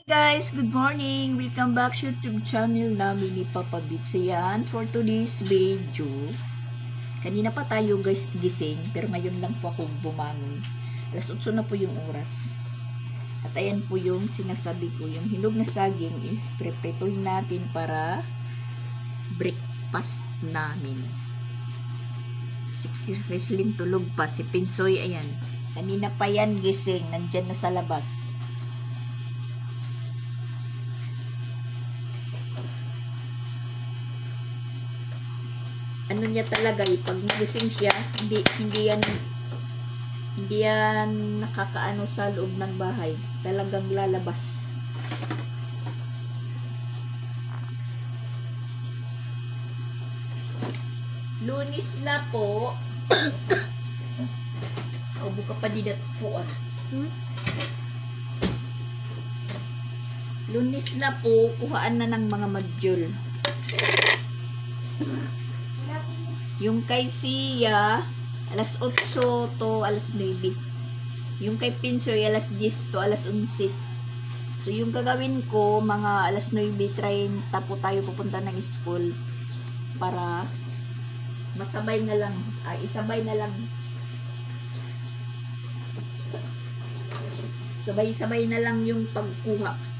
Guys, good morning! Welcome back sa YouTube channel namin ni Papa Bits. Ayan, for today's video, kanina pa tayo guys gising, pero ngayon lang po ako bumangon. Alas 8 na po yung oras. At ayan po yung sinasabi ko, yung hinog na saging is prepetoy natin para breakfast namin. Si Chrislyn tulog pa, si Pinsoy ayan. Kanina pa yan gising, nandyan na sa labas. Ano niya talaga pag nagising siya, hindi yan nakakaano sa loob ng bahay. Talagang lalabas. Lunis na po. O buka pa didat po. Lunis na po, kuhaan na ng mga module. Yung kay Sia, alas 8 to alas 9. Yung kay Pinsoy, alas 10 to alas 11. So, yung gagawin ko, mga alas 9:30 po tayo pupunta ng school para masabay na lang, isabay na lang. Sabay-sabay na lang yung pagkuha.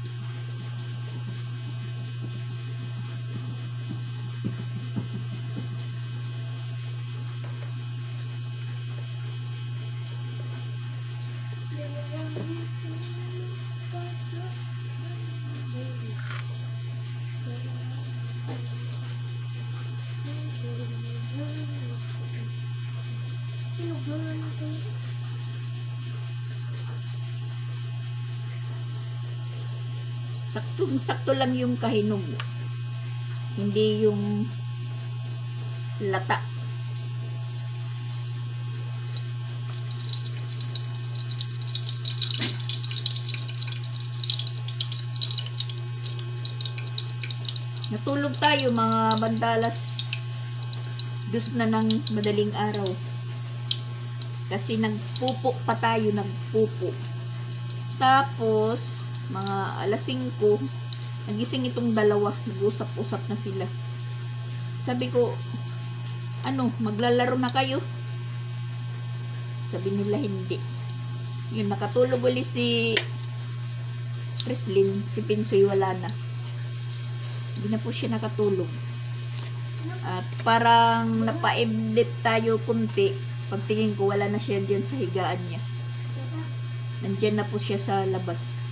Sakto lang yung kahinog. Hindi yung lata. Natulog tayo mga bandalas 2 na ng madaling araw. Kasi nagpupo pa tayo, Tapos mga alas 5, nagising itong dalawa, nag-usap-usap na sila. Sabi ko, maglalaro na kayo? Sabi nila hindi. Yun, nakatulog ulit si Chrislyn, si Pinsoy wala na. Hindi na po siya nakatulog. At parang napaiblit tayo kunti. Pagtingin ko, wala na siya dyan sa higaan niya. Nandyan na po siya sa labas.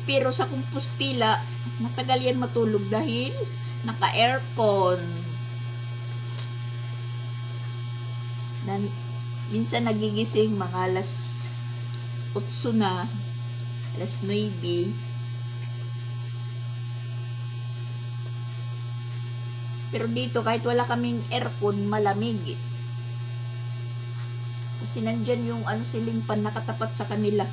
Pero sa Compostela, matagal yan matulog dahil naka-aircon. Minsan nagigising mga alas 8 na, alas 9. Pero dito, kahit wala kaming aircon, malamig. Kasi nandyan yung siling pan nakatapat sa kanila.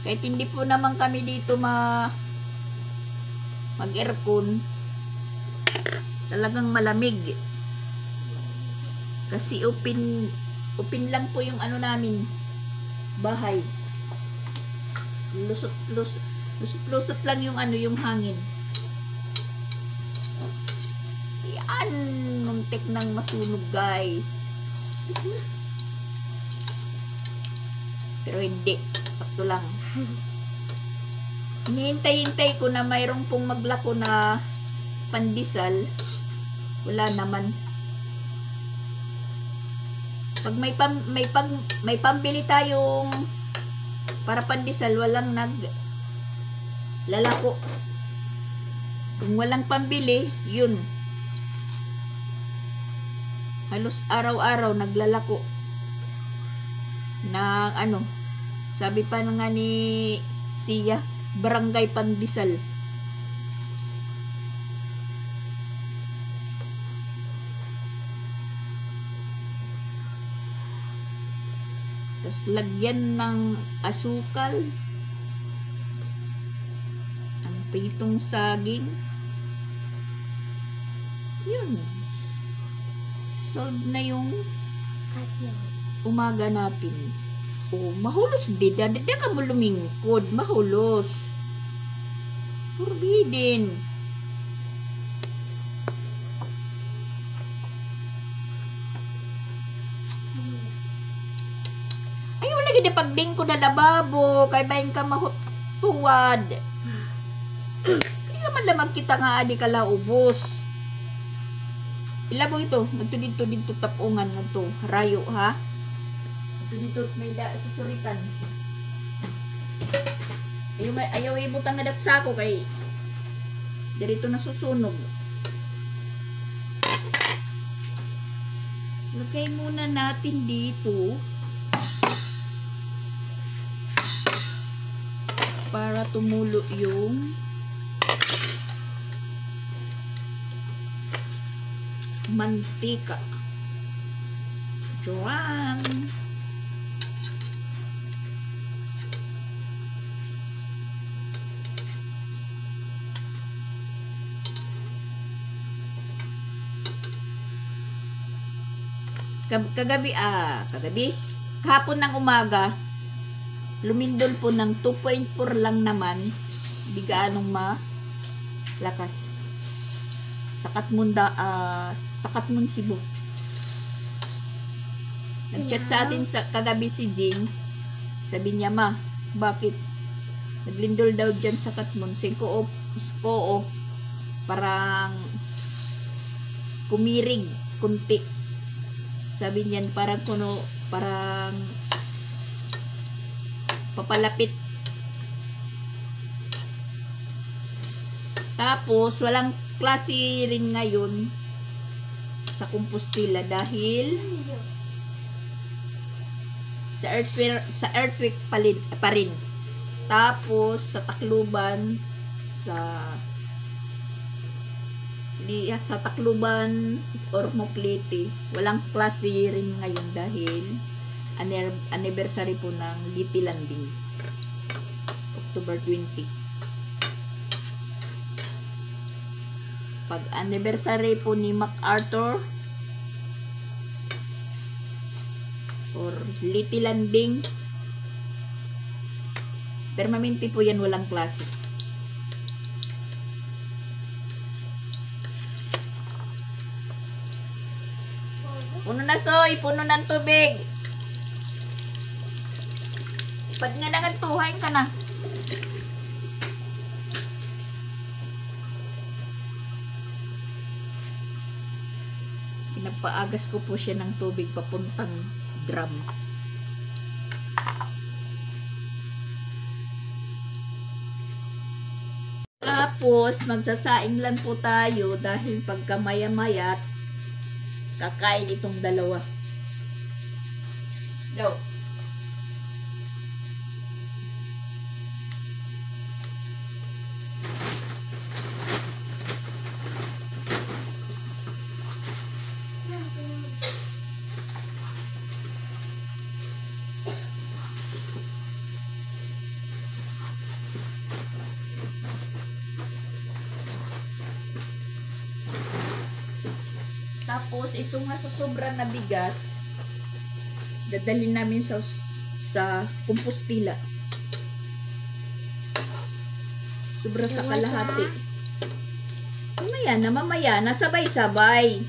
Kahit hindi po naman kami dito mag-aircon, talagang malamig. Kasi open lang po yung namin, bahay. Lusot lang yung yung hangin. Yan, muntik nang masunog guys. Pero hindi, sakto lang. Hinihintay ko na mayroong pong maglako na pandesal. Wala naman. Pag may pambili tayong para pandesal, walang lalako. Kung walang pambili, yun. Halos araw-araw naglalako ng sabi pa nga ni Sia, barangay Pandesal. Tapos lagyan ng asukal. Ang pritong saging. Yun. Solve na yung umaga natin. Oh, mahulos din. Dada ka mo lumingkod. Mahulos. Forbidden. Ayaw lagi na pagding ko na lababo. Kay bayin ka mahutuwad. Hindi ka man lamang kita nga adi ka laubos. Ilabo ito. Nagtudito tapungan nga to. Rayo ha. Nagtudito may susuritan. Ayaw ibutang na datsa ko kay dirito na susunog. Lagay muna natin dito para tumulo yung mantika. Joan. Kagabi, kahapon ng umaga, lumindol po ng 2.4 lang naman, di gaanong malakas. Sakat mun Cebu. Nag-chat sa atin kagabi si Jing. Sabi niya, ma, bakit? Naglindol daw dyan sa Katmon. Singko o, parang kumirig, kunti. Sabi niyan, parang papalapit. Tapos, walang klase rin ngayon sa Compostela dahil sa earthquake pa rin. Tapos, sa Tacloban, sa Tacloban or Moklete, walang klase rin ngayon dahil anniversary po ng Little Landing. October 20. Pag anniversary po ni MacArthur or Little Landing, permanente po yan, walang klase. Puno na soy, puno ng tubig. Pag nga nangantuhain ka na. Pinapaagas ko po siya ng tubig papuntang drum. Tapos, magsasaing lang po tayo dahil pagka maya-maya, kakain itong dalawa. Go. Tapos, itong nasusobra na bigas, dadalhin namin sa Compostela. Sobra sa kalahati. Mamaya na, sabay-sabay.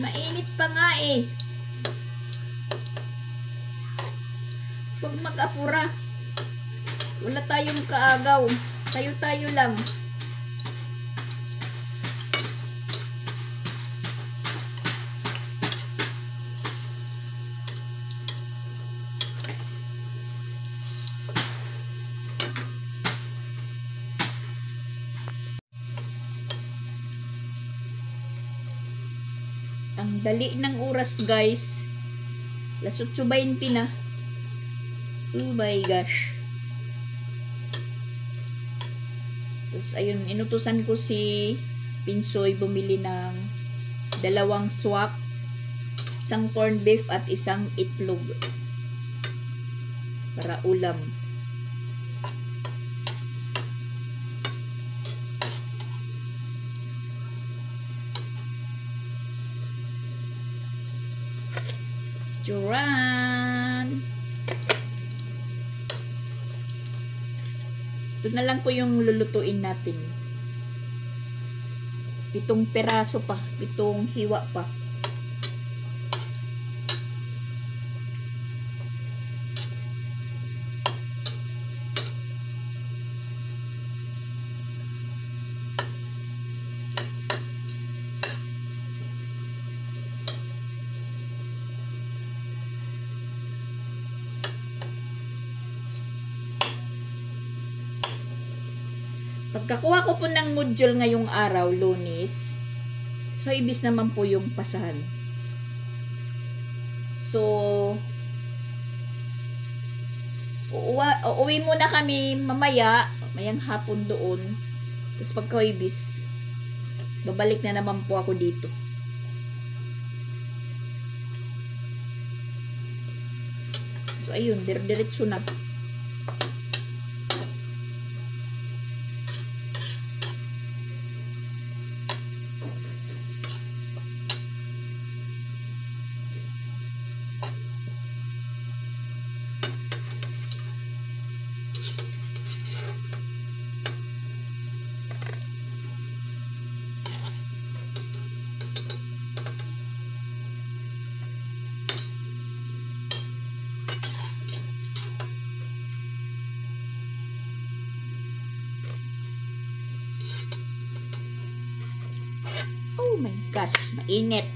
Mainit pa nga eh. Huwag mag-apura. Wala tayong kaagaw. Tayo-tayo lang. Ang dali ng oras, guys. 8:20 na. Oh my gosh. Tapos, ayun, inutusan ko si Pinsoy bumili ng 2 swak, 1 corned beef at 1 itlog. para ulam. Churan! Ito na lang po yung lulutuin natin. 7 peraso pa, 7 hiwa pa. Pagkakuha ko po ng module ngayong araw, Lunes, so ibis naman po yung pasahan. So, uuwi muna kami mayang hapon doon. Tapos pagka-ibis, babalik na naman po ako dito. So, ayun, diretso na. Oh my gosh, mainit.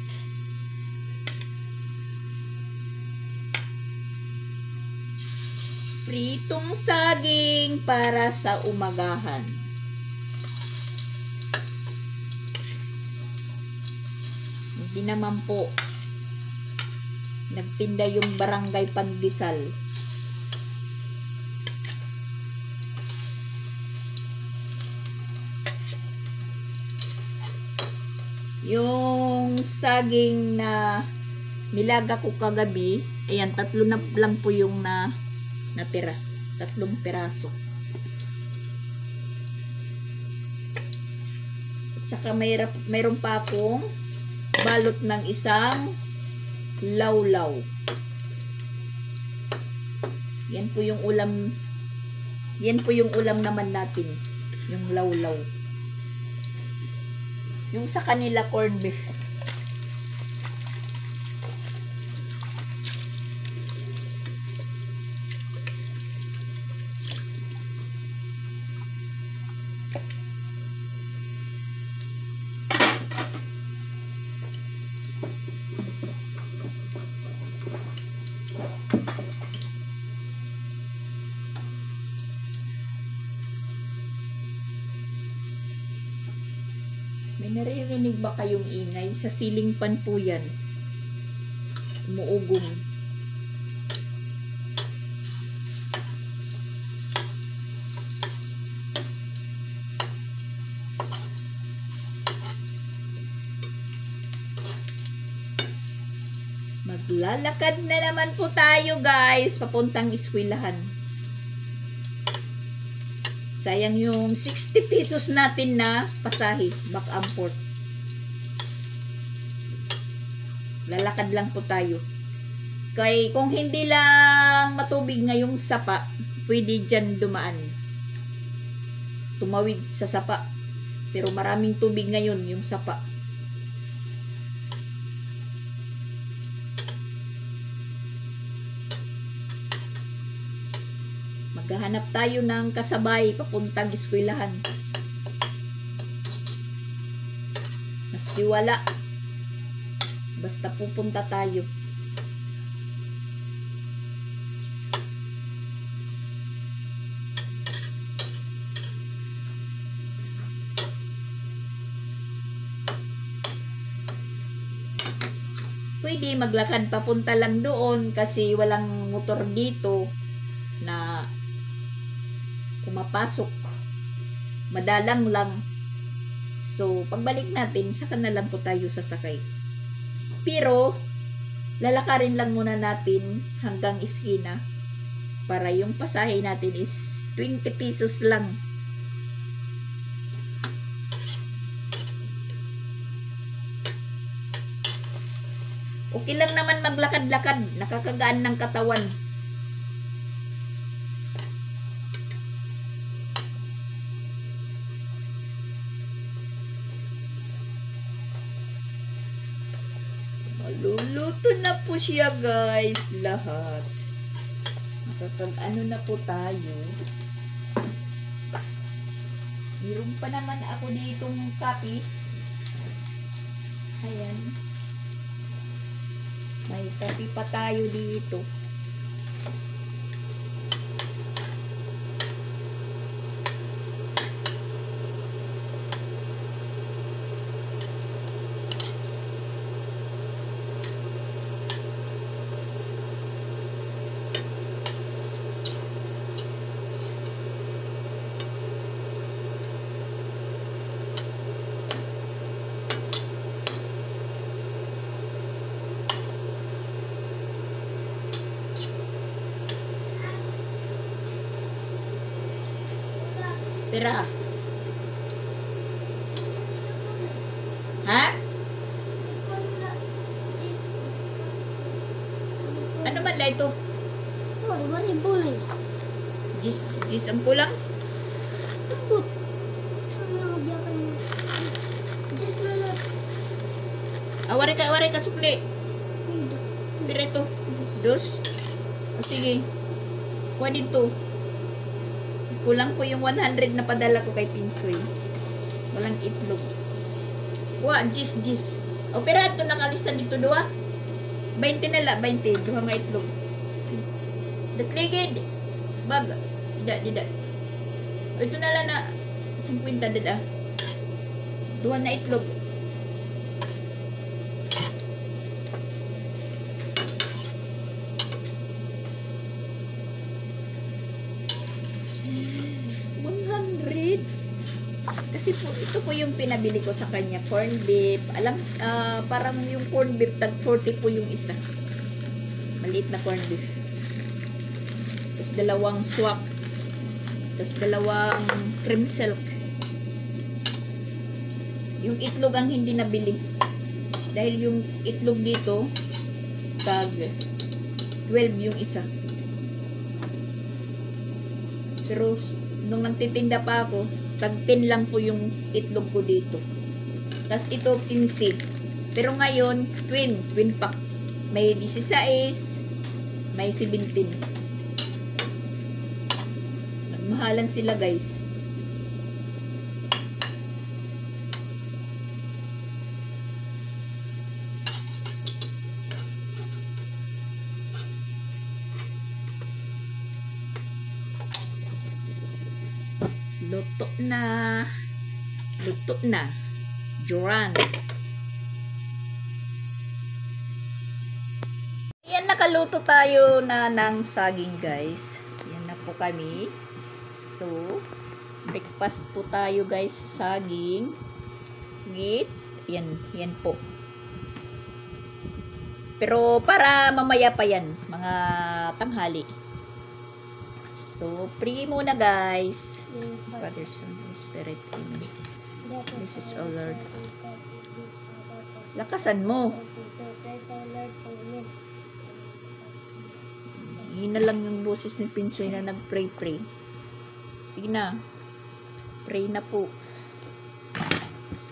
Pritong saging para sa umagahan. Hindi naman po nagtinda yung barangay Pandesal. Yung saging na nilaga ko kagabi, ayan, 3 na lang po yung natira. 3 peraso. At saka mayroon pa akong balot ng isang lawlaw. Yan po yung ulam. Yan po yung ulam naman natin. Yung lawlaw. Yung sa kanila corned beef. May naririnig ba kayong ingay? Sa ceiling fan po yan. Umuugong. Maglalakad na naman po tayo, guys, papuntang eskwelahan. Sayang yung 60 pesos natin na pasahe, back and forth. Lalakad lang po tayo. Kung hindi lang matubig ngayong sapa, pwede dyan dumaan. Tumawid sa sapa. Pero maraming tubig ngayon yung sapa. Maghahanap tayo ng kasabay papuntang eskwelahan. Maski wala. Basta pupunta tayo. Pwede maglakad papunta lang doon kasi walang motor dito na pumapasok. Madalang lang. So, pagbalik natin, saka na lang po tayo sasakay. Pero, lalakarin lang muna natin hanggang iskina. para yung pasahe natin is 20 pesos lang. Okay lang naman maglakad-lakad, nakakagaan ng katawan. Maluluto na po siya guys, lahat. Nakakag-ano na po tayo. Meron pa naman ako ditong kape. Ayan. May kape pa tayo dito. Pera. Ha? Ano man la ito? Oh, mari boleh. Jis ang pulang? Tembut. Ano biarkan. Just lala. Wari ka sukli. Pera ito. Dos. O sige. Kuha dito. Kulang po yung 100 na padala ko kay Pinsoy. Walang itlog. Wa, jis. O, pero ito nakalista dito, 2. 20 na la, 20. 2 nga itlog. Datligid. Bag. Dida. O, ito na lang na 50 dada. 2 na itlog. Kasi po, ito po yung pinabili ko sa kanya, corn beef. Alam, parang yung corn beef, tag 40 po yung isa. Maliit na corn beef. Tapos 2 swak. Tapos 2 cream silk. Yung itlog ang hindi nabili. Dahil yung itlog dito, tag 12 yung isa. Pero, nung nagtitinda pa ako, tag 10 lang po yung itlog ko dito. Tapos ito 15. Pero ngayon, twin pack. May 16, may 17. Nagmahalan sila guys. Luto na. Joran. Ayan, nakaluto tayo na ng saging guys. Ayan na po kami. So, breakfast po tayo guys, saging. Ngit. Yan po. Pero para mamaya pa yan, mga tanghali. So, pray muna guys. Father, Son, Holy Spirit. Amen. This is all Lord. Lakasan mo. Hina lang yung boses ni Pinsoy na nag-pray. Sige na. Pray na po.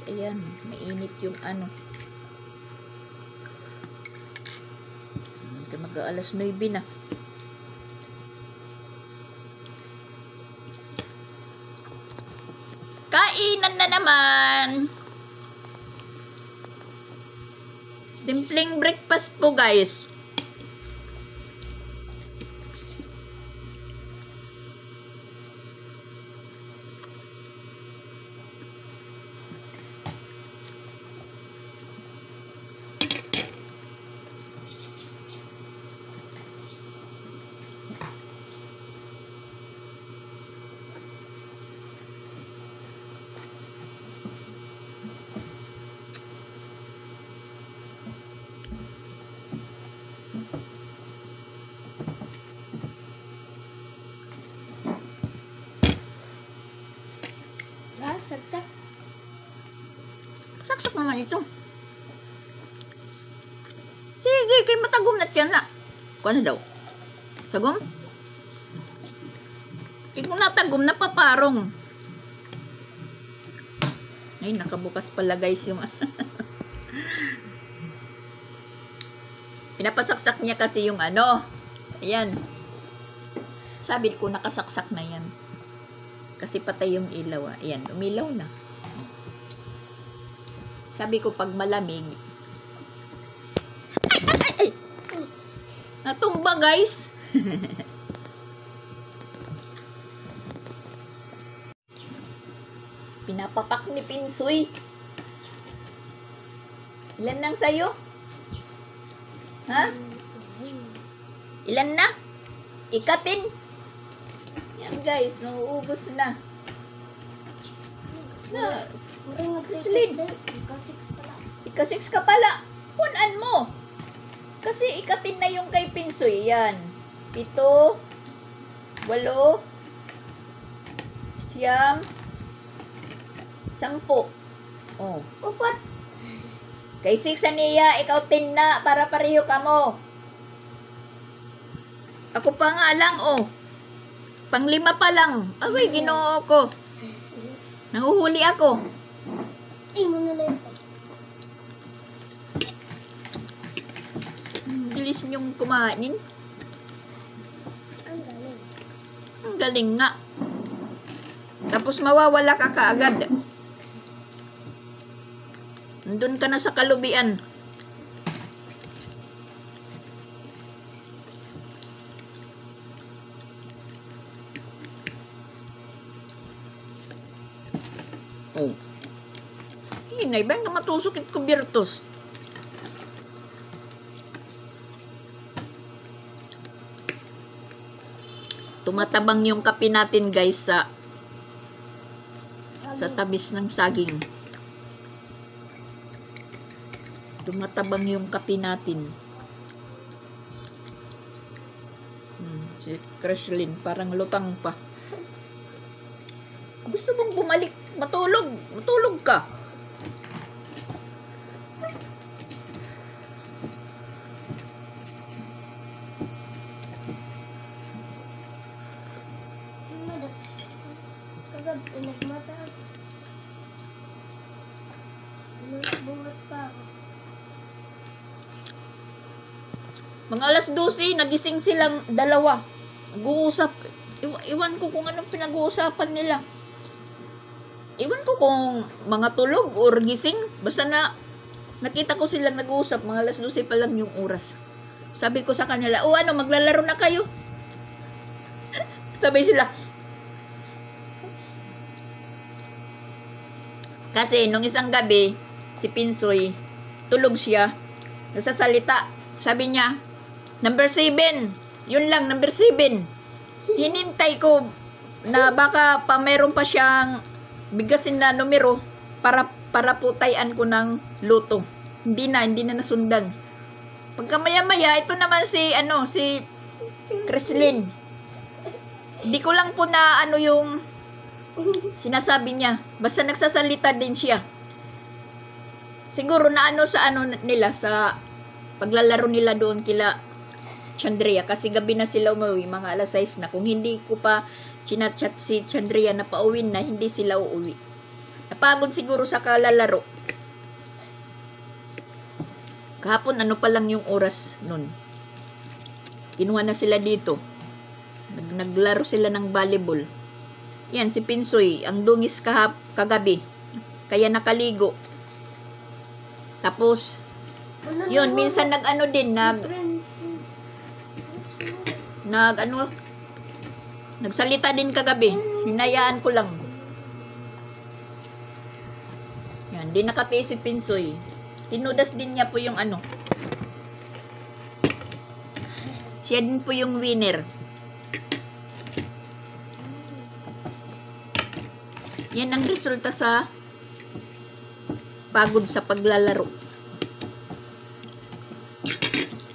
Ayan, mainit yung ano. Mag-aalas 9 na. Kainan na naman. Simpleng breakfast po guys. Ah, saksak. Saksak naman ito. Sige, kay matagom na tiyan na. Kuha na daw. Tagom? Kung natagom, napaparong. Ay, nakabukas pala guys yung... Pinapasaksak niya kasi yung ano. Ayan. Sabi ko, nakasaksak na yan. Kasi patay yung ilaw. Ayan, umilaw na. Sabi ko, pag malamig. Ay! Natumba guys. Pinapapak ni Pinsoy. Ilan nang sayo? Ha? Ilan na? Ikatin. Yan guys, nauubos na. Na, Slim. Ika-6 ka pala. Punan mo. Kasi ikatin na yung kay Pinsoy. Yan. 7, 8, 9, 10. 10. Oh. Upat. Kay 6 aniya, ikaw 10 na para pareho ka mo. Ako pa nga lang, oh. Pang-5 pa lang. Agoy, Ginoo ko. Nanguhuli ako. Ay, mga lento. Bilis niyong kumain. Ang galing. Ang galing nga. Tapos mawawala ka kaagad. Nandun ka na sa kalubian. Oh. Hinay ba nga matusok at kubirtos? Tumatabang yung kape natin guys sa tabis ng saging. Tumatabang yung kape natin. Si Kreslin, parang lutang pa. Gusto mong bumalik, matulog. Matulog ka. Kagad, inagmata. Bungat pa ako. Mga alas 12, nagising silang dalawa. Nag-uusap. Iwan ko kung anong pinag-uusapan nila. Iwan ko kung mga tulog or gising. Basta na nakita ko silang nag-uusap. Mga alas 12 pa lang yung oras. Sabi ko sa kanila, oh ano, maglalaro na kayo? Sabay sila. Kasi nung isang gabi, si Pinsoy, tulog siya. Nagsasalita. Sabi niya, number 7. Yun lang, number 7. Hinintay ko na baka pa meron pa siyang bigasin na numero para putayan ko ng luto. Hindi na nasundan. Pagka maya-maya, ito naman si Kreslin. Hindi ko lang po na yung sinasabi niya. Basta nagsasalita din siya. Siguro na sa nila, sa paglalaro nila doon kila Chandria. Kasi gabi na sila umuwi, mga alas 6 na. Kung hindi ko pa chinat-chat si Chandria na pauwin na, hindi sila uuwi. Napagod siguro sa kalalaro. Kahapon, pa lang yung oras nun. Kinuha na sila dito. Naglaro sila ng volleyball. Yan, si Pinsoy, ang dungis kagabi. Kaya nakaligo. Tapos, yun, minsan nagsalita din kagabi. Hinayaan ko lang. Yan, di nakatiis si Pinsoy. Tinudas din niya po yung siya din po yung winner. Yan ang resulta sa pagod sa paglalaro.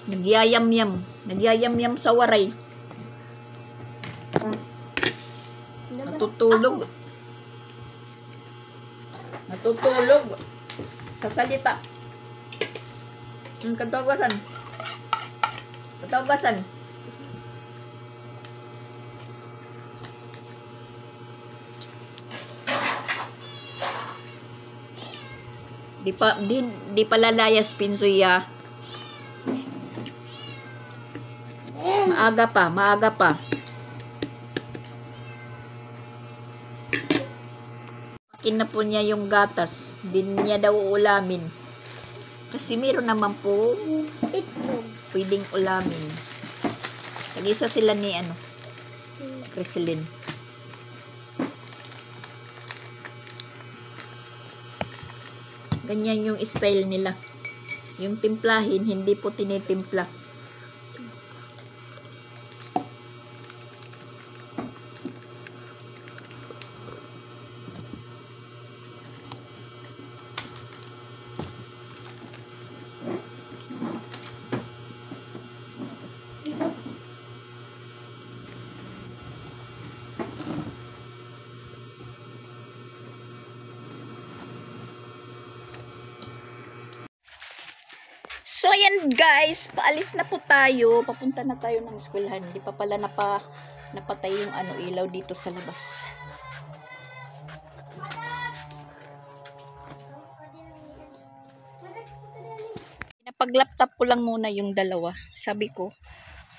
Nagyayam-yam sa waray. Natutulog. Natutulog sa salita. Katawasan. Katawasan. Di palalayas pinsuya. Maaga pa. Akin na po niya yung gatas. Din niya daw ulamin. Kasi meron naman po Itlog. pwedeng ulamin. Nag-isa sila ni Criselyn. Ganyan yung style nila. Yung timplahin, hindi po tinitimpla. So, ayan guys, paalis na po tayo. Papunta na tayo ng eskwelahan. Hindi pa pala napatay yung ilaw dito sa labas. Napag-laptop ko lang muna yung dalawa. Sabi ko,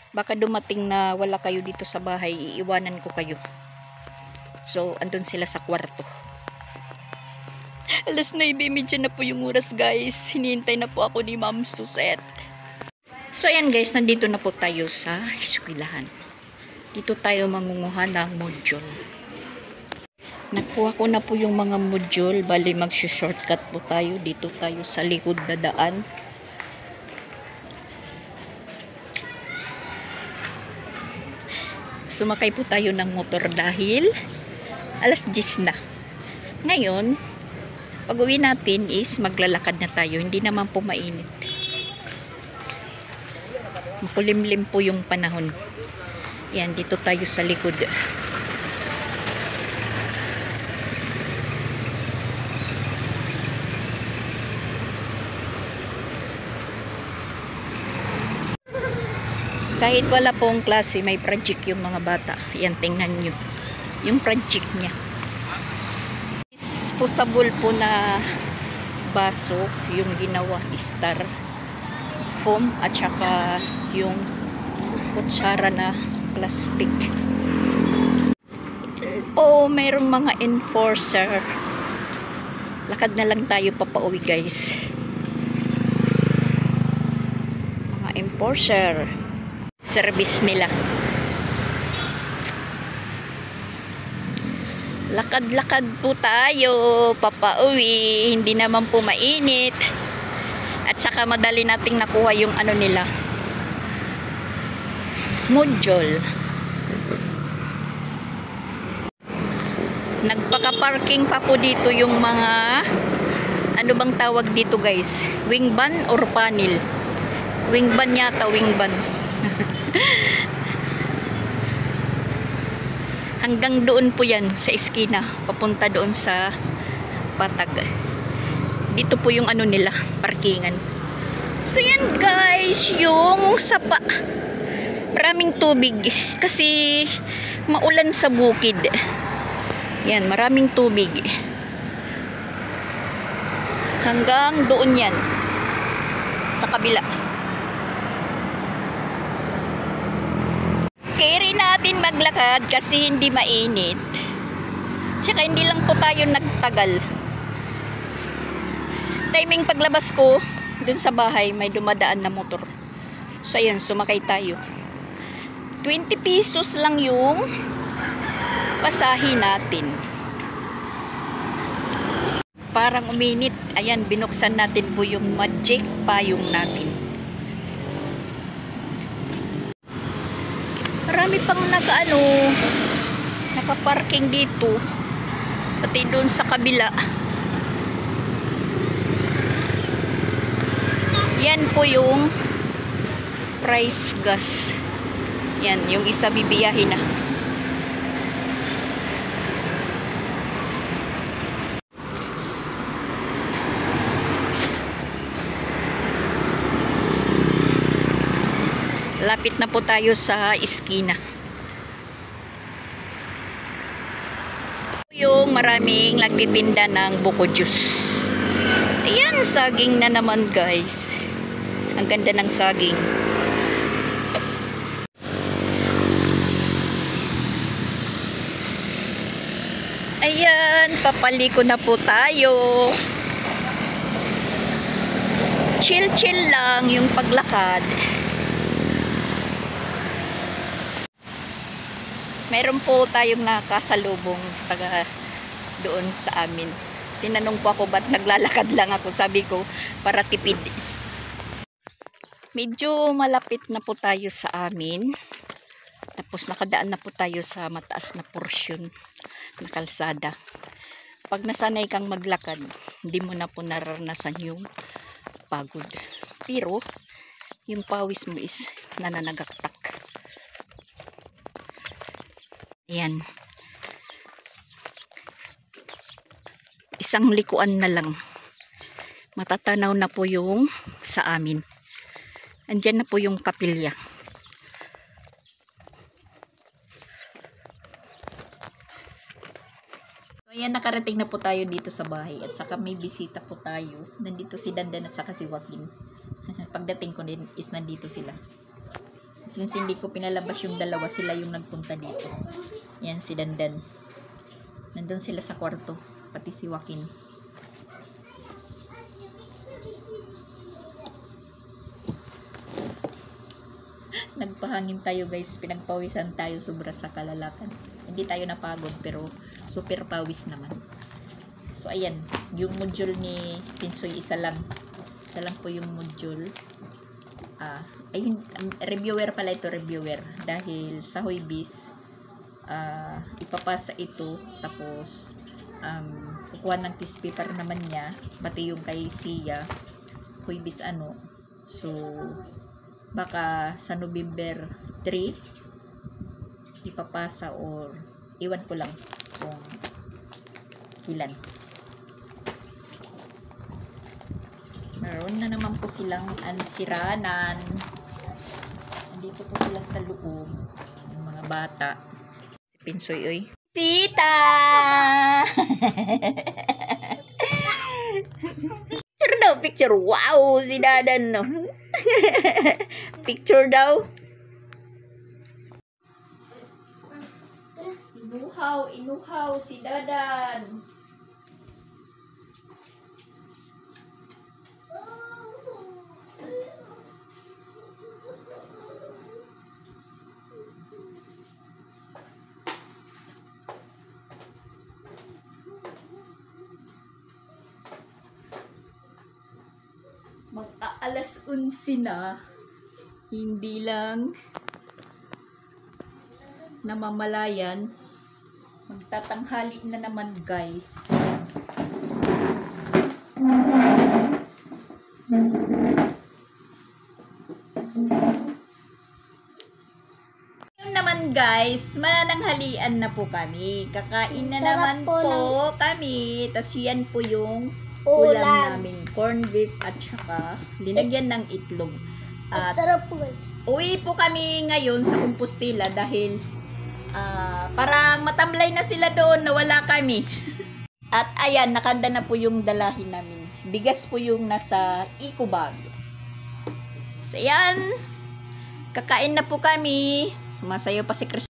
baka dumating na wala kayo dito sa bahay, iiwanan ko kayo. So, andun sila sa kwarto. Alas 9:30 na po yung oras guys. Hinihintay na po ako ni Ma'am Suzette. So ayan guys, nandito na po tayo sa eskwelahan. Dito tayo mangunguha ng module. Nakuha ko na po yung mga module. Bali mag-shortcut po tayo. Dito tayo sa likod na daan. Sumakay po tayo ng motor dahil alas 10 na. Ngayon, pag-uwi natin is maglalakad na tayo. Hindi naman po mainit. Makulimlim po yung panahon. Yan, dito tayo sa likod. Kahit wala pong klase, may project yung mga bata. Yan, tingnan nyo. Yung project niya. Disposable po na baso yung ginawa star foam at saka yung kutsara na plastic. Mayroong mga enforcer. Lakad na lang tayo papauwi guys. Mga enforcer. Service nila. Lakad-lakad po tayo papauwi, hindi naman po mainit at saka madali nating nakuha yung nila module. Nagpaka-parking pa po dito yung mga bang tawag dito guys, wing van or panel? Wing van yata, wing van. Hanggang doon po yan sa eskina, papunta doon sa Patag. Dito po yung nila, parkingan. So yan guys, yung sapa. Maraming tubig kasi maulan sa bukid. Yan, maraming tubig. Hanggang doon yan sa kabila. Carry natin maglakad kasi hindi mainit. Tsaka hindi lang po tayo nagtagal. Timing paglabas ko dun sa bahay, may dumadaan na motor. So ayun, sumakay tayo. 20 pesos lang yung pasahe natin. Parang uminit. Ayan, binuksan natin po yung magic payong natin. Marami pang nakaparking dito. Pati doon sa kabila. Yan po yung price gas. Yan, yung isa bibiyahin na. Malapit na po tayo sa iskina. Yung maraming nagtitinda ng buko juice. Ayan, saging na naman guys. Ang ganda ng saging. Ayan, papaliko na po tayo. Chill-chill lang yung paglakad. Meron po tayong nakasalubong taga doon sa amin. Tinanong po ako ba't naglalakad lang ako. Sabi ko, para tipid. Medyo malapit na po tayo sa amin. Tapos nakadaan na po tayo sa mataas na porsyon na kalsada. Pag nasanay kang maglakad, hindi mo na po nararanasan yung pagod. Pero, yung pawis mo is nananagaktak. Ayan. Isang likuan na lang. Matatanaw na po yung sa amin. Andyan na po yung kapilya. So, ayan, nakarating na po tayo dito sa bahay. At saka may bisita po tayo. Nandito si Dandan at saka si Joaquin. Pagdating ko din is nandito sila. Since hindi ko pinalabas yung dalawa, sila yung nagpunta dito. Yan si Dandan. Nandun sila sa kwarto. Pati si Joaquin. Nagpahangin tayo guys. Pinagpawisan tayo sobra sa kalalakan. Hindi tayo napagod pero super pawis naman. So ayan. Yung module ni Pinsoy isa lang. Isa lang po yung module. Reviewer pala ito, reviewer. Dahil sa Huibis, ipapasa ito. Tapos, kukuha ng test paper naman niya. Pati yung kay Sia. Huibis ano. So, baka sa November 3, ipapasa or iwan ko lang kung ilan. Meron na naman po silang ansiranan. Dito po sila sa loob. Yung mga bata. Si Pinsoy, oy. Tita! Picture daw, picture. Wow, si Dadan, no? Picture daw. Inuhaw si Dadan. Mag-aalas 11 na, hindi lang namamalayan, magtatanghali na naman guys. Ngayon naman guys, manananghalian na po kami. Kakain na naman po kami. Tas yan po yung ulam namin, corn beef at saka linagyan ng itlog. At sarap po guys. Uwi po kami ngayon sa Compostela dahil parang matamlay na sila doon na wala kami. At ayan, nakanda na po yung dalahin namin. Bigas po yung nasa eco bag. So ayan, kakain na po kami. Sumasayo pa si Chris.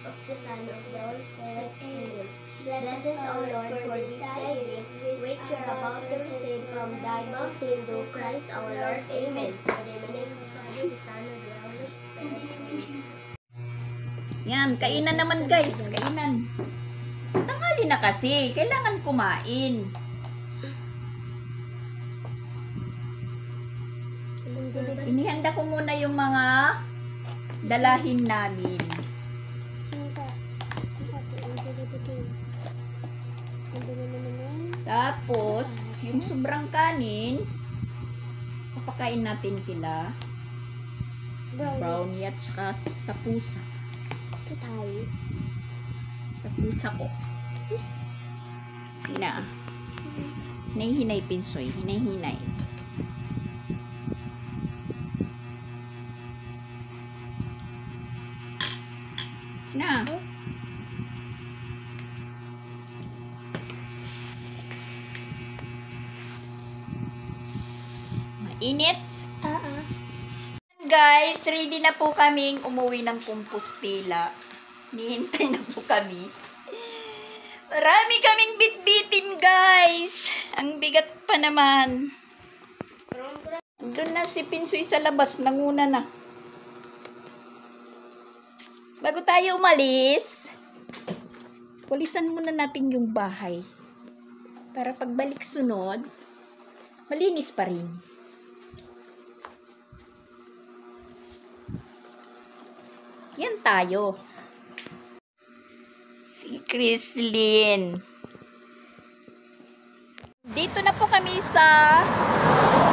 Of the Son of the Holy Spirit. Amen. Bless us, O Lord, for this thy gift, which you are about to receive from thy mouth through Christ our Lord. Amen. In the name of the Father, the Son, and the Holy Spirit. Yan, kainan naman guys. Kainan. Tanghali na kasi. Kailangan kumain. Inihanda ko muna yung mga dalahin namin. Tapos, yung sobrang kanin, papakain natin kila brownie at saka sa pusa. Sa pusa ko. Sina. Hinahinay Pinsoy. Hinahinay. Na. Mainit. Guys, ready na po kaming umuwi ng Compostela. Nihintay na po kami. Marami kaming bitbitin, guys. Ang bigat pa naman. Doon na si Pinsoy sa labas. Nanguna na. Bago tayo umalis, pulisan muna natin yung bahay. Para pagbalik sunod, malinis pa rin. Yan tayo. Si Chrislyn. Dito na po kami sa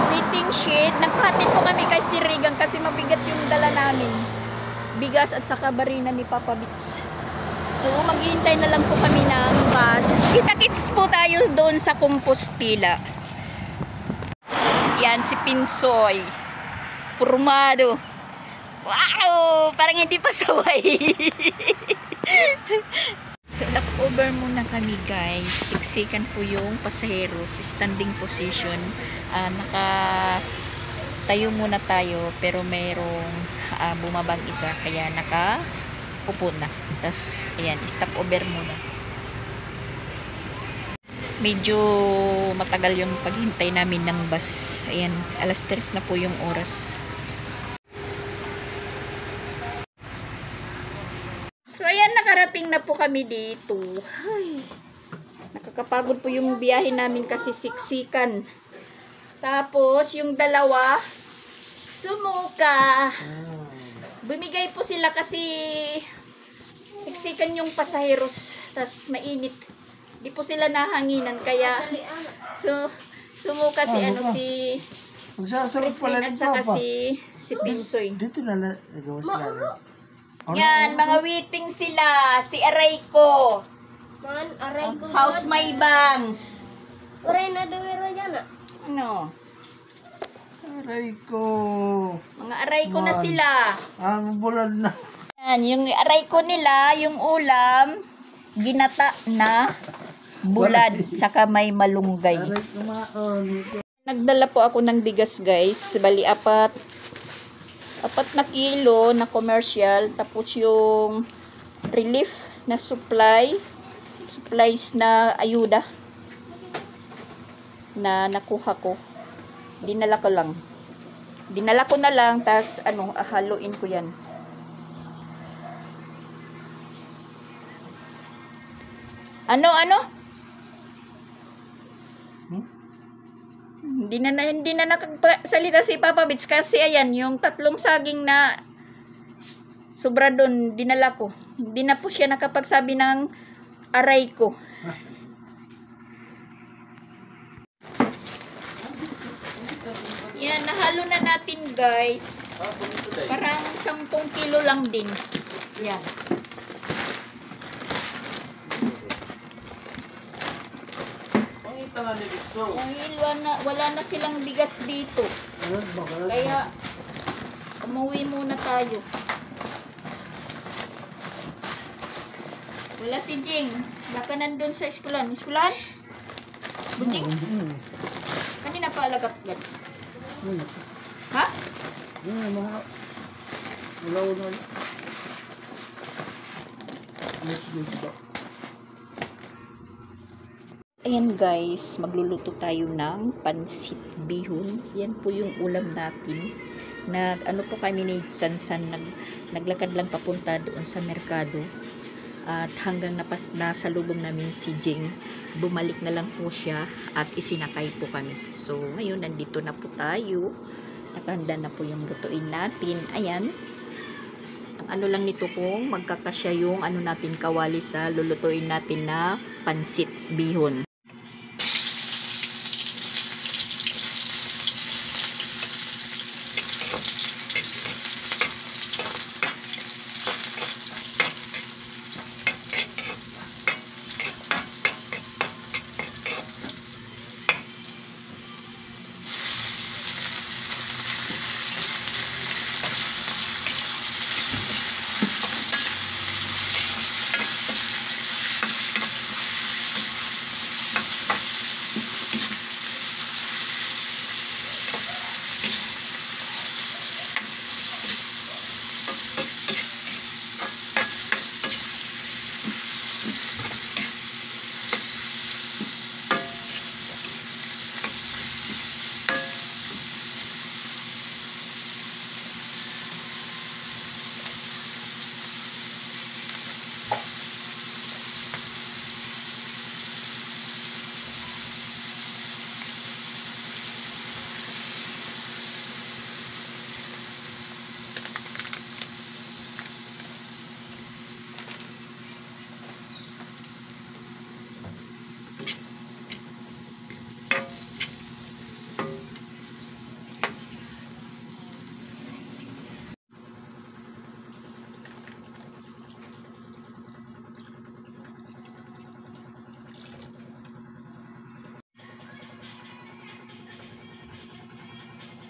waiting shed. Nagpahatid po kami kay si Regan kasi mabigat yung dala namin. Bigas at saka barina ni Papa Bits. So, maghihintay na lang po kami ng bus. Kita-kits po tayo doon sa Compostela. Yan si Pinsoy. Formado. Wow! Parang hindi pa saway. So, nag-over muna kami, guys. Siksikan po yung pasaheros. Standing position. Tayo muna tayo. Pero mayroong bumabang isa. Kaya nakaupo na. Tapos, ayan, stop over muna. Medyo matagal yung paghintay namin ng bus. Ayan, alas 3 na po yung oras. So, ayan, nakarating na po kami dito. Ay, nakakapagod po yung biyahe namin kasi siksikan. Tapos, yung dalawa, sumuka. Bumigay po sila kasi siksikan yung pasaheros. Tapos, mainit. Di po sila nahanginan. Kaya, sumuka si, Chrislyn at saka si Pinsoy. Dito na nagawa sila. Yan, mga waiting sila. Si Arayko. Man, aray ko. House My Bangs. Aray na dawero yan ah. Ano? Aray ko. Mga Arayko na sila. Ang bulad na. Yan, yung Arayko nila, yung ulam, ginata na bulad, saka may malunggay. Aray ko maon. Nagdala po ako ng bigas, guys. Bali, 4 na kilo na commercial. Tapos yung relief na supplies na ayuda na nakuha ko. Dinala ko na lang. Tas haluin ko yan. Ano? Hindi na nakagsalita si Papa Bits kasi ayan, yung 3 saging na sobra doon, dinala ko. Hindi na po siya nakapagsabi ng aray ko. Yan, nahalo na natin, guys. Parang 10 kilo lang din. Yan. Wala na silang bigas dito. Kaya umuwi muna tayo. Wala si Jing. Baka nandun sa eskulan. Eskulan? Bujing? Kanina pa alagap yan. Ha? Wala. Ayan, guys, magluluto tayo ng pansit bihon. Yan po yung ulam natin. Ano po kami ni Sansan, naglakad lang papunta doon sa merkado. At hanggang nasa lubong namin si Jing, bumalik na lang po siya at isinakay po kami. So, ngayon nandito na po tayo. Nakahanda na po yung lutuin natin. Ayan. Ang lang nito kung magkakasya yung natin kawali sa lulutuin natin na pansit bihon.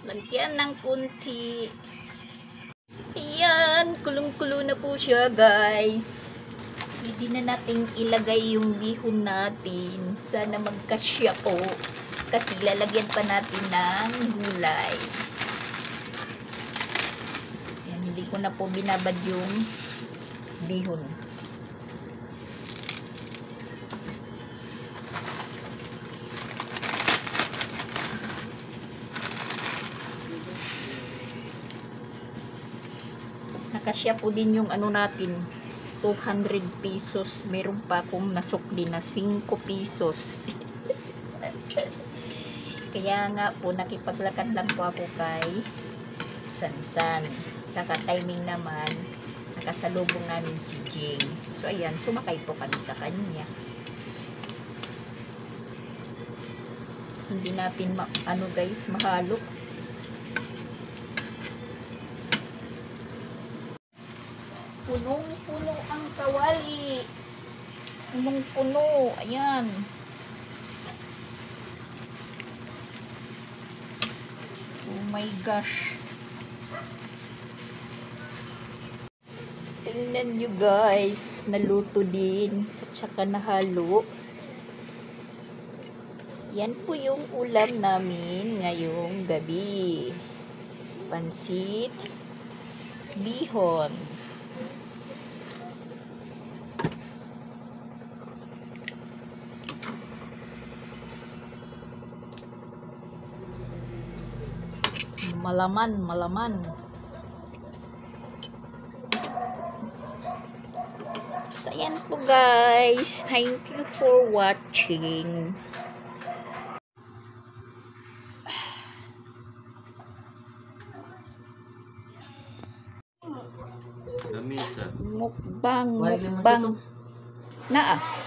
Lagyan ng kunti. Ayan, kulong-kulo na po siya, guys. Pwede na nating ilagay yung bihon natin. Sana magkasya po. Kasi lalagyan pa natin ng gulay. Ayan, hindi ko na po binabad yung bihon. Nakasya po din yung ano natin, 200 pesos. Meron pa akong nasukli na 5 pesos. Kaya nga po, nakipaglakad lang po ako kay Sansan. Tsaka timing naman, nakasalubong namin si Jing. So ayan, sumakay po kami sa kanya. Hindi natin guys, mahalo. Punong-puno ang kawali. Punong-puno. Ayan. Oh my gosh. Tingnan nyo guys. Naluto din. At saka nahalo. Yan po yung ulam namin ngayong gabi. Pansit. Bihon. Malaman. So, ayan po guys. Thank you for watching. Lamisa. Mukbang. Wala naman Mukbang. ito. Naa.